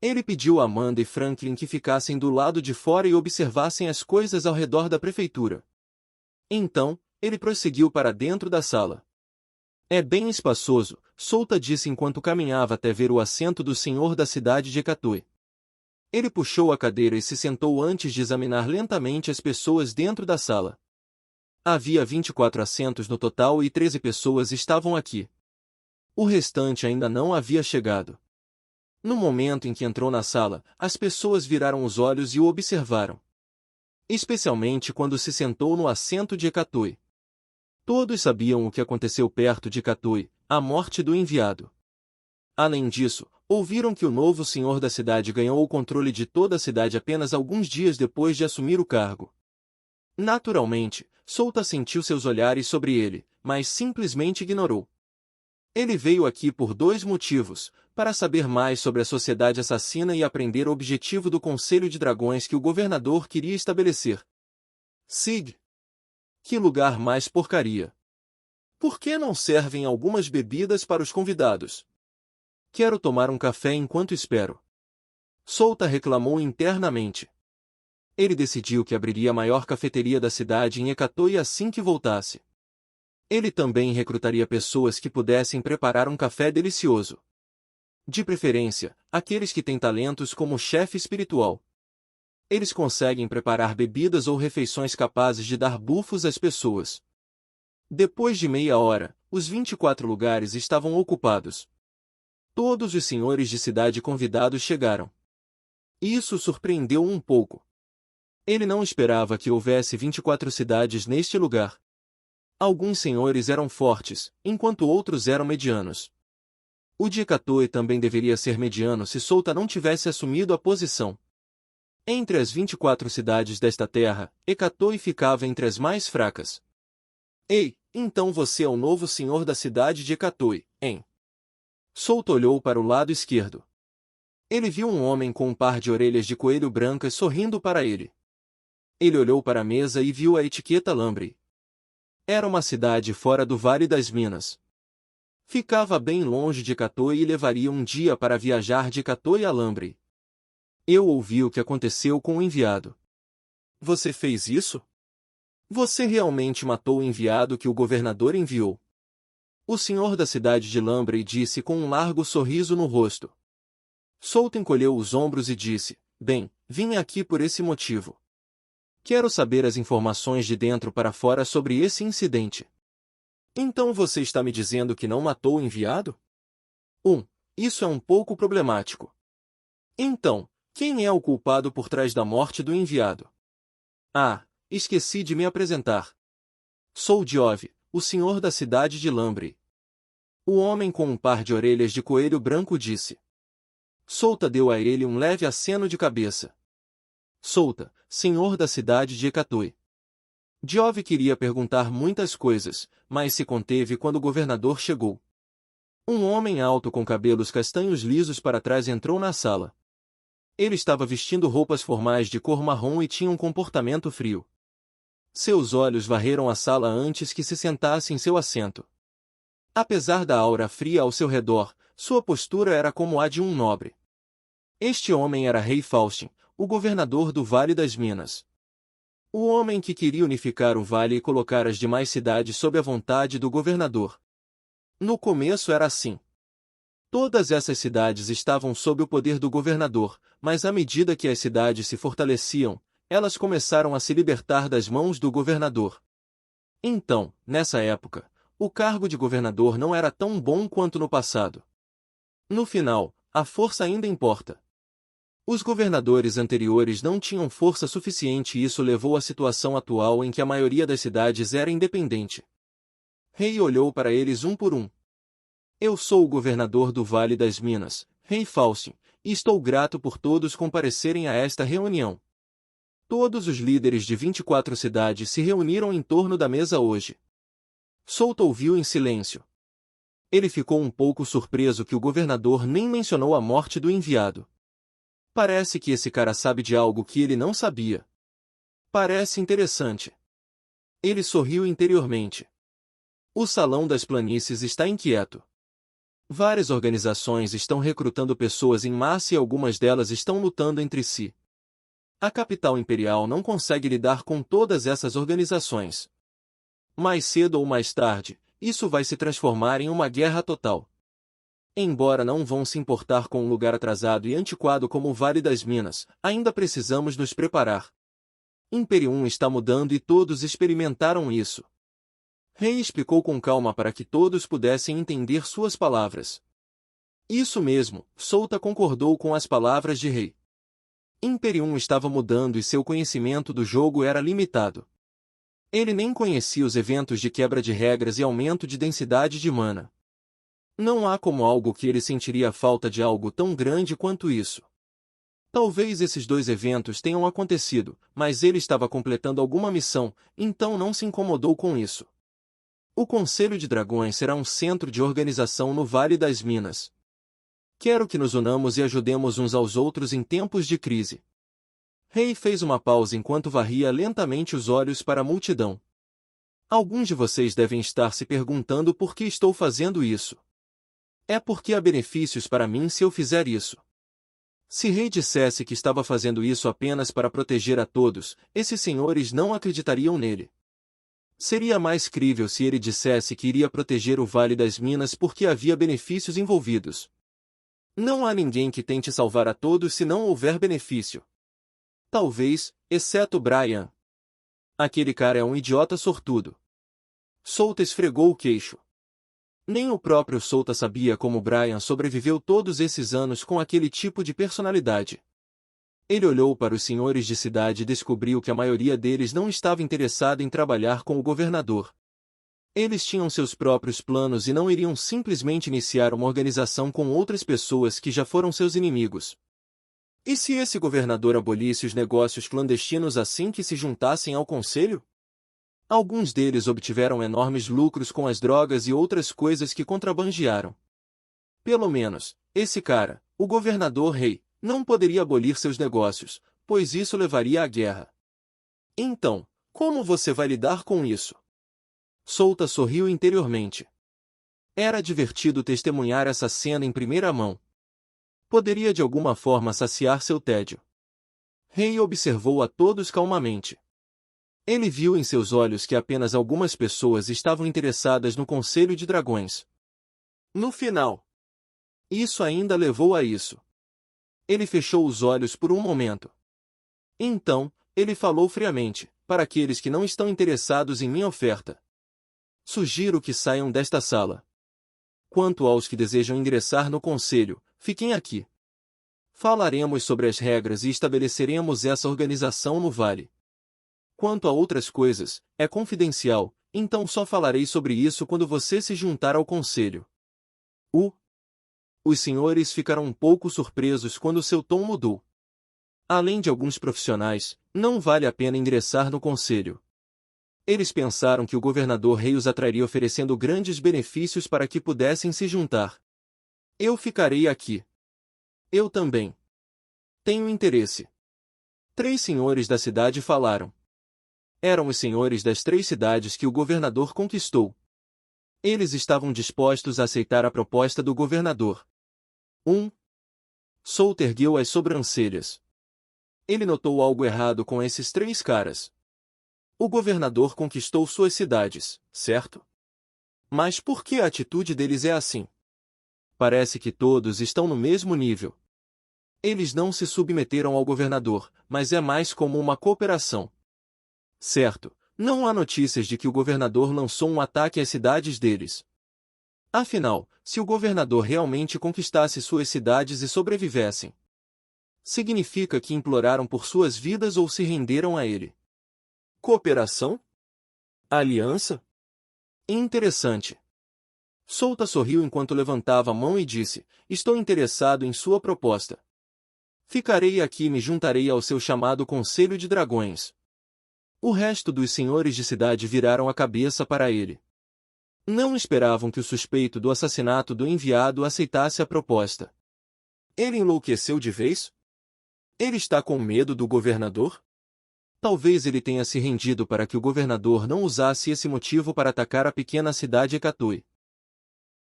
Ele pediu a Amanda e Franklin que ficassem do lado de fora e observassem as coisas ao redor da prefeitura. Então, ele prosseguiu para dentro da sala. É bem espaçoso, Solta disse enquanto caminhava até ver o assento do senhor da cidade de Ecatoi. Ele puxou a cadeira e se sentou antes de examinar lentamente as pessoas dentro da sala. Havia 24 assentos no total e 13 pessoas estavam aqui. O restante ainda não havia chegado. No momento em que entrou na sala, as pessoas viraram os olhos e o observaram. Especialmente quando se sentou no assento de Ecatoi. Todos sabiam o que aconteceu perto de Ecatoi, a morte do enviado. Além disso, ouviram que o novo senhor da cidade ganhou o controle de toda a cidade apenas alguns dias depois de assumir o cargo. Naturalmente, Solta sentiu seus olhares sobre ele, mas simplesmente ignorou. Ele veio aqui por 2 motivos, para saber mais sobre a sociedade assassina e aprender o objetivo do Conselho de Dragões que o governador queria estabelecer. Sig. Que lugar mais porcaria! Por que não servem algumas bebidas para os convidados? Quero tomar um café enquanto espero. Solta reclamou internamente. Ele decidiu que abriria a maior cafeteria da cidade em Ecatoi assim que voltasse. Ele também recrutaria pessoas que pudessem preparar um café delicioso. De preferência, aqueles que têm talentos como chefe espiritual. Eles conseguem preparar bebidas ou refeições capazes de dar bufos às pessoas. Depois de meia hora, os 24 lugares estavam ocupados. Todos os senhores de cidade convidados chegaram. Isso surpreendeu um pouco. Ele não esperava que houvesse 24 cidades neste lugar. Alguns senhores eram fortes, enquanto outros eram medianos. O de Ecatoi também deveria ser mediano se Solta não tivesse assumido a posição. Entre as 24 cidades desta terra, Ecatoi ficava entre as mais fracas. Ei, então você é o novo senhor da cidade de Ecatoi, hein? Solta olhou para o lado esquerdo. Ele viu um homem com um par de orelhas de coelho brancas sorrindo para ele. Ele olhou para a mesa e viu a etiqueta Lambre. Era uma cidade fora do Vale das Minas. Ficava bem longe de Ecatoi e levaria um dia para viajar de Ecatoi a Lambre. Eu ouvi o que aconteceu com o enviado. Você fez isso? Você realmente matou o enviado que o governador enviou? O senhor da cidade de Lambre disse com um largo sorriso no rosto. Solta encolheu os ombros e disse, bem, vim aqui por esse motivo. Quero saber as informações de dentro para fora sobre esse incidente. Então você está me dizendo que não matou o enviado? Isso é um pouco problemático. Então, quem é o culpado por trás da morte do enviado? Esqueci de me apresentar. Sou Diove, o senhor da cidade de Lambre. O homem com um par de orelhas de coelho branco disse. Solta deu a ele um leve aceno de cabeça. Solta, senhor da cidade de Ecatoi. Diove queria perguntar muitas coisas, mas se conteve quando o governador chegou. Um homem alto com cabelos castanhos lisos para trás entrou na sala. Ele estava vestindo roupas formais de cor marrom e tinha um comportamento frio. Seus olhos varreram a sala antes que se sentasse em seu assento. Apesar da aura fria ao seu redor, sua postura era como a de um nobre. Este homem era Rei Faustin, o governador do Vale das Minas. O homem que queria unificar o vale e colocar as demais cidades sob a vontade do governador. No começo era assim. Todas essas cidades estavam sob o poder do governador, mas à medida que as cidades se fortaleciam, elas começaram a se libertar das mãos do governador. Então, nessa época, o cargo de governador não era tão bom quanto no passado. No final, a força ainda importa. Os governadores anteriores não tinham força suficiente e isso levou à situação atual em que a maioria das cidades era independente. Rei olhou para eles um por um. Eu sou o governador do Vale das Minas, Rei Faustin, e estou grato por todos comparecerem a esta reunião. Todos os líderes de 24 cidades se reuniram em torno da mesa hoje. Solta ouviu em silêncio. Ele ficou um pouco surpreso que o governador nem mencionou a morte do enviado. Parece que esse cara sabe de algo que ele não sabia. Parece interessante. Ele sorriu interiormente. O Salão das Planícies está inquieto. Várias organizações estão recrutando pessoas em massa e algumas delas estão lutando entre si. A capital imperial não consegue lidar com todas essas organizações. Mais cedo ou mais tarde, isso vai se transformar em uma guerra total. Embora não vão se importar com um lugar atrasado e antiquado como o Vale das Minas, ainda precisamos nos preparar. Imperium está mudando e todos experimentaram isso. Rei explicou com calma para que todos pudessem entender suas palavras. Isso mesmo, Souta concordou com as palavras de Rei. Imperium estava mudando e seu conhecimento do jogo era limitado. Ele nem conhecia os eventos de quebra de regras e aumento de densidade de mana. Não há como algo que ele sentiria falta de algo tão grande quanto isso. Talvez esses dois eventos tenham acontecido, mas ele estava completando alguma missão, então não se incomodou com isso. O Conselho de Dragões será um centro de organização no Vale das Minas. Quero que nos unamos e ajudemos uns aos outros em tempos de crise. Rei fez uma pausa enquanto varria lentamente os olhos para a multidão. Alguns de vocês devem estar se perguntando por que estou fazendo isso. É porque há benefícios para mim se eu fizer isso. Se Rei dissesse que estava fazendo isso apenas para proteger a todos, esses senhores não acreditariam nele. Seria mais crível se ele dissesse que iria proteger o Vale das Minas porque havia benefícios envolvidos. Não há ninguém que tente salvar a todos se não houver benefício. Talvez, exceto Brian. Aquele cara é um idiota sortudo. Souta esfregou o queixo. Nem o próprio Souta sabia como Brian sobreviveu todos esses anos com aquele tipo de personalidade. Ele olhou para os senhores de cidade e descobriu que a maioria deles não estava interessada em trabalhar com o governador. Eles tinham seus próprios planos e não iriam simplesmente iniciar uma organização com outras pessoas que já foram seus inimigos. E se esse governador abolisse os negócios clandestinos assim que se juntassem ao conselho? Alguns deles obtiveram enormes lucros com as drogas e outras coisas que contrabandearam. Pelo menos, esse cara, o governador Rei, não poderia abolir seus negócios, pois isso levaria à guerra. Então, como você vai lidar com isso? Souta sorriu interiormente. Era divertido testemunhar essa cena em primeira mão. Poderia de alguma forma saciar seu tédio. Rei observou a todos calmamente. Ele viu em seus olhos que apenas algumas pessoas estavam interessadas no Conselho de Dragões. No final, isso ainda levou a isso. Ele fechou os olhos por um momento. Então, ele falou friamente, para aqueles que não estão interessados em minha oferta. Sugiro que saiam desta sala. Quanto aos que desejam ingressar no Conselho, fiquem aqui. Falaremos sobre as regras e estabeleceremos essa organização no Vale. Quanto a outras coisas, é confidencial, então só falarei sobre isso quando você se juntar ao conselho. Os senhores ficaram um pouco surpresos quando seu tom mudou. Além de alguns profissionais, não vale a pena ingressar no conselho. Eles pensaram que o governador Rei os atrairia oferecendo grandes benefícios para que pudessem se juntar. Eu ficarei aqui. Eu também. Tenho interesse. 3 senhores da cidade falaram. Eram os senhores das 3 cidades que o governador conquistou. Eles estavam dispostos a aceitar a proposta do governador. Souta ergueu as sobrancelhas. Ele notou algo errado com esses 3 caras. O governador conquistou suas cidades, certo? Mas por que a atitude deles é assim? Parece que todos estão no mesmo nível. Eles não se submeteram ao governador, mas é mais como uma cooperação. Certo, não há notícias de que o governador lançou um ataque às cidades deles. Afinal, se o governador realmente conquistasse suas cidades e sobrevivessem, significa que imploraram por suas vidas ou se renderam a ele. Cooperação? Aliança? Interessante. Souta sorriu enquanto levantava a mão e disse, estou interessado em sua proposta. Ficarei aqui e me juntarei ao seu chamado Conselho de Dragões. O resto dos senhores de cidade viraram a cabeça para ele. Não esperavam que o suspeito do assassinato do enviado aceitasse a proposta. Ele enlouqueceu de vez? Ele está com medo do governador? Talvez ele tenha se rendido para que o governador não usasse esse motivo para atacar a pequena cidade Ekatui.